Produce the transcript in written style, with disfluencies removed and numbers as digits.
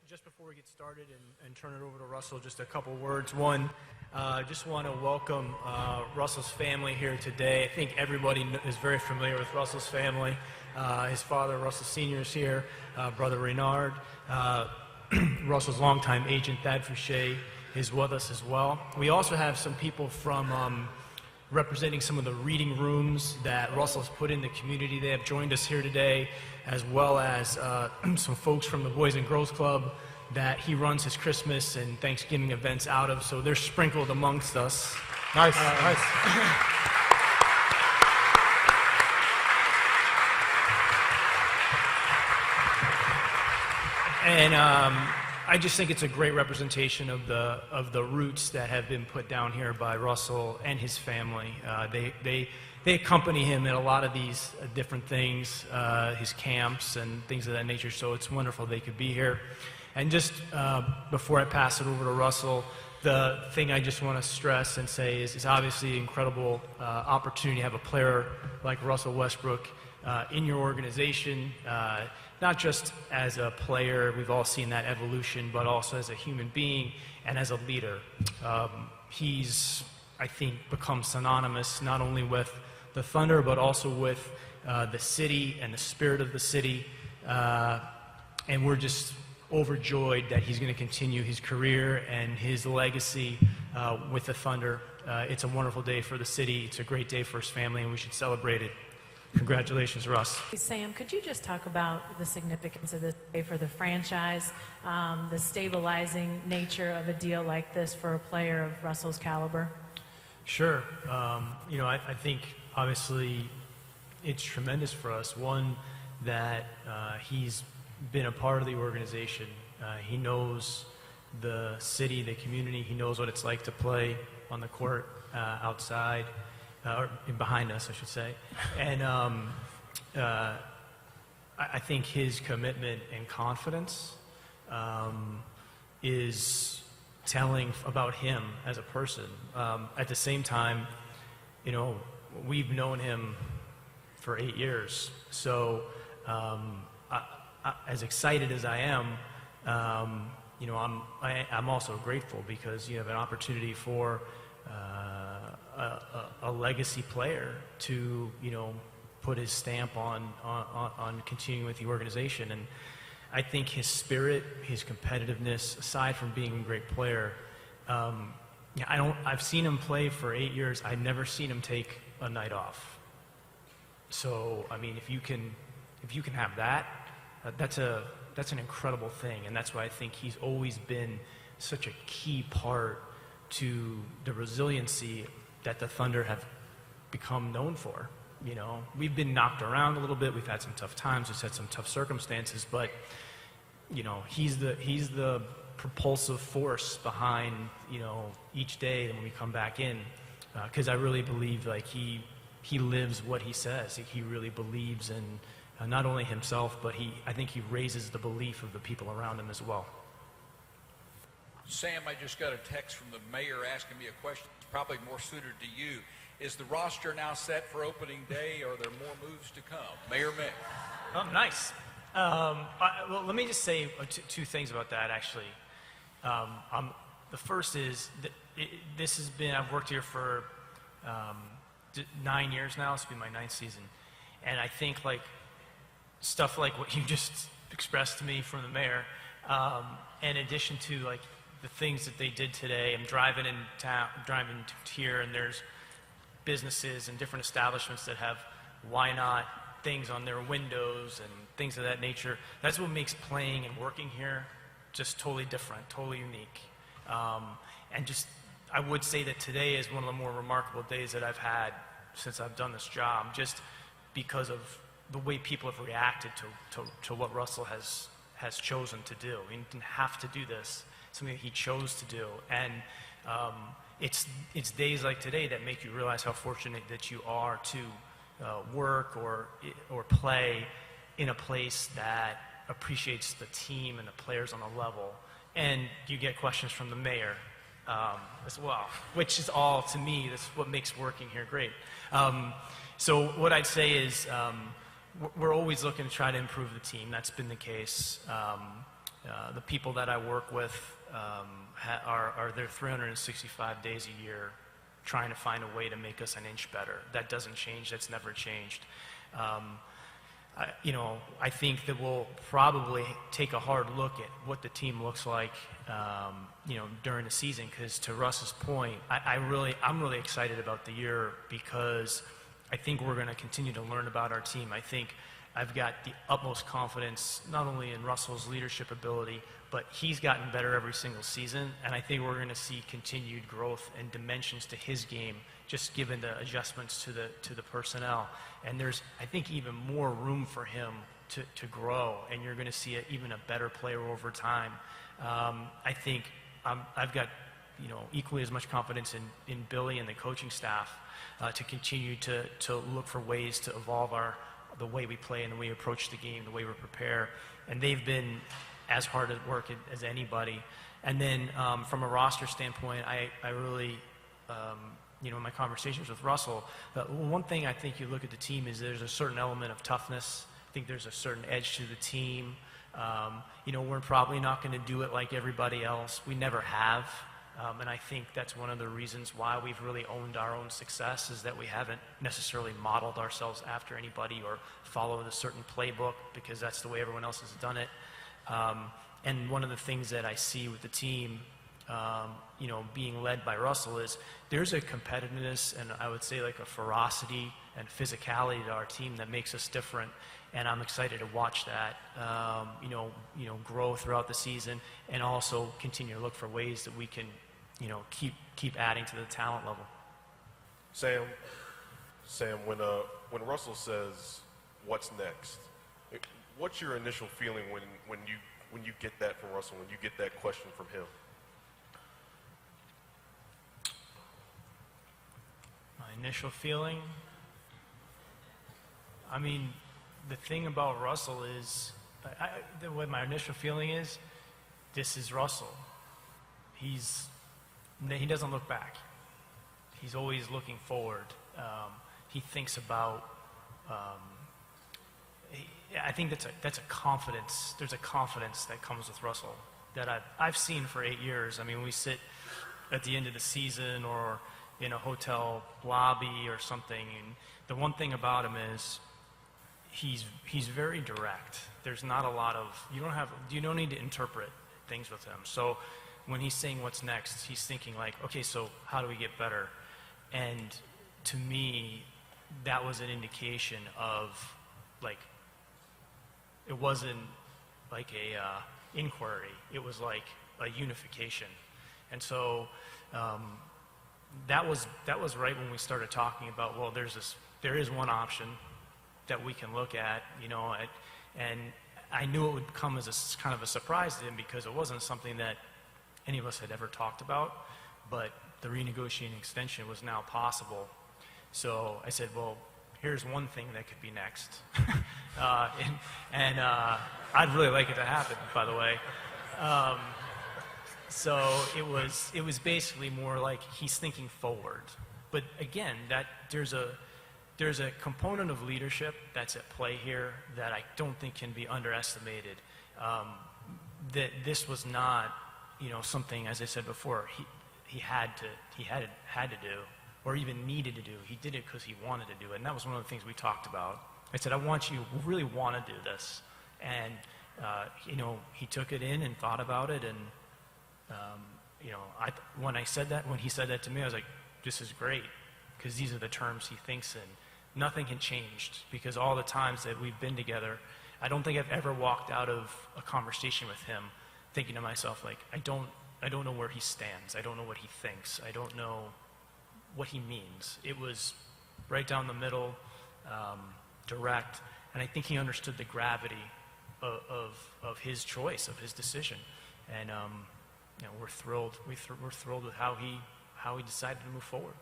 Just before we get started and turn it over to Russell, just a couple words. One, just want to welcome Russell's family here today. I think everybody is very familiar with Russell's family. His father, Russell Sr., is here, brother Reynard. Russell's longtime agent, Thad Fouché, is with us as well. We also have some people from representing some of the reading rooms that Russell's put in the community. They have joined us here today, as well as some folks from the Boys and Girls Club that he runs his Christmas and Thanksgiving events out of, so they're sprinkled amongst us. Nice, nice. And I just think it's a great representation of the roots that have been put down here by Russell and his family. They accompany him in a lot of these different things, his camps and things of that nature, so it's wonderful they could be here. And just before I pass it over to Russell, the thing I just want to stress and say is it's obviously an incredible opportunity to have a player like Russell Westbrook in your organization, not just as a player, we've all seen that evolution, but also as a human being and as a leader. He's, I think, become synonymous not only with the Thunder, but also with the city and the spirit of the city. And we're just overjoyed that he's going to continue his career and his legacy with the Thunder. It's a wonderful day for the city. It's a great day for his family, and we should celebrate it. Congratulations, Russ. Sam, could you just talk about the significance of this day for the franchise, the stabilizing nature of a deal like this for a player of Russell's caliber? Sure. I think obviously it's tremendous for us. One, that he's been a part of the organization. He knows the city, the community. He knows what it's like to play on the court, outside. Or behind us, I should say. And I think his commitment and confidence is telling about him as a person. At the same time, we've known him for 8 years. So as excited as I am, I'm also grateful because you have an opportunity for a legacy player to put his stamp on continuing with the organization. And I think his spirit, his competitiveness, aside from being a great player, I've seen him play for 8 years. I've never seen him take a night off. So I mean, if you can have that, that's an incredible thing. And that's why I think he's always been such a key part to the resiliency that the Thunder have become known for. We've been knocked around a little bit. We've had some tough times. We've had some tough circumstances, but he's the propulsive force behind each day when we come back in, because I really believe like he lives what he says. He really believes in not only himself, but I think he raises the belief of the people around him as well. Sam, I just got a text from the mayor asking me a question. It's probably more suited to you. Is the roster now set for opening day, or are there more moves to come? Mayor Mick. Oh, nice. Well, let me just say two things about that, actually. The first is that this has been, I've worked here for 9 years now. It's been my 9th season. And I think like stuff like what you just expressed to me from the mayor, in addition to like the things that they did today. I'm driving in town, driving here, and there's businesses and different establishments that have why not things on their windows and things of that nature. That's what makes playing and working here just totally different, totally unique. And just, I would say that today is one of the more remarkable days that I've had since I've done this job, just because of the way people have reacted to what Russell has chosen to do. He didn't have to do this. Something that he chose to do, and it's days like today that make you realize how fortunate that you are to work or play in a place that appreciates the team and the players on a level. And you get questions from the mayor as well, which is all, to me, that's what makes working here great. So what I'd say is we're always looking to try to improve the team. That's been the case. The people that I work with are there 365 days a year trying to find a way to make us an inch better. That doesn't change. That's never changed. I think that we'll probably take a hard look at what the team looks like, during the season. Because to Russ's point, I'm really excited about the year because I think we're going to continue to learn about our team. I think I've got the utmost confidence not only in Russell's leadership ability, but he's gotten better every single season, and I think we're going to see continued growth and dimensions to his game, just given the adjustments to the personnel. And there's, I think, even more room for him to grow, and you're going to see even a better player over time. I think I've got equally as much confidence in Billy and the coaching staff to continue to look for ways to evolve the way we play and the way we approach the game, the way we prepare. And they've been as hard at work as anybody. And then from a roster standpoint, I really, in my conversations with Russell, one thing I think you look at the team is there's a certain element of toughness. I think there's a certain edge to the team. We're probably not going to do it like everybody else. We never have. And I think that's one of the reasons why we've really owned our own success, is that we haven't necessarily modeled ourselves after anybody or followed a certain playbook, because that's the way everyone else has done it. And one of the things that I see with the team, being led by Russell, is there's a competitiveness and I would say like a ferocity and physicality to our team that makes us different. And I'm excited to watch that, grow throughout the season, and also continue to look for ways that we can, keep adding to the talent level. Sam, when Russell says, "What's next?" What's your initial feeling when you get that from Russell, when you get that question from him? My initial feeling, the thing about Russell is, what my initial feeling is, this is Russell. He doesn't look back. He's always looking forward. He thinks about. I think that's a confidence. There's a confidence that comes with Russell that I've seen for 8 years. We sit at the end of the season or in a hotel lobby or something, and the one thing about him is he's very direct. There's not a lot of you don't need to interpret things with him. So when he's saying what's next, he's thinking like, okay, so how do we get better? And to me, that was an indication of like, it wasn't like a inquiry. It was like a unification. And so that was right when we started talking about, well, there is one option that we can look at, and I knew it would come as a kind of a surprise to him, because it wasn't something that any of us had ever talked about, but the renegotiating extension was now possible. So I said, well, here's one thing that could be next. and I'd really like it to happen, by the way. So it was basically more like he's thinking forward. But again, that there's a component of leadership that's at play here that I don't think can be underestimated. That this was not, something, as I said before, he had to do, or even needed to do. He did it because he wanted to do it, and that was one of the things we talked about. I said, I want you to really want to do this, and he took it in and thought about it, and when he said that to me, I was like, this is great, because these are the terms he thinks in. Nothing had changed, because all the times that we've been together, I don't think I've ever walked out of a conversation with him thinking to myself, like, I don't know where he stands. I don't know what he thinks. I don't know what he means. It was right down the middle, direct, and I think he understood the gravity of his choice, of his decision. And we're thrilled. We're thrilled with how he decided to move forward.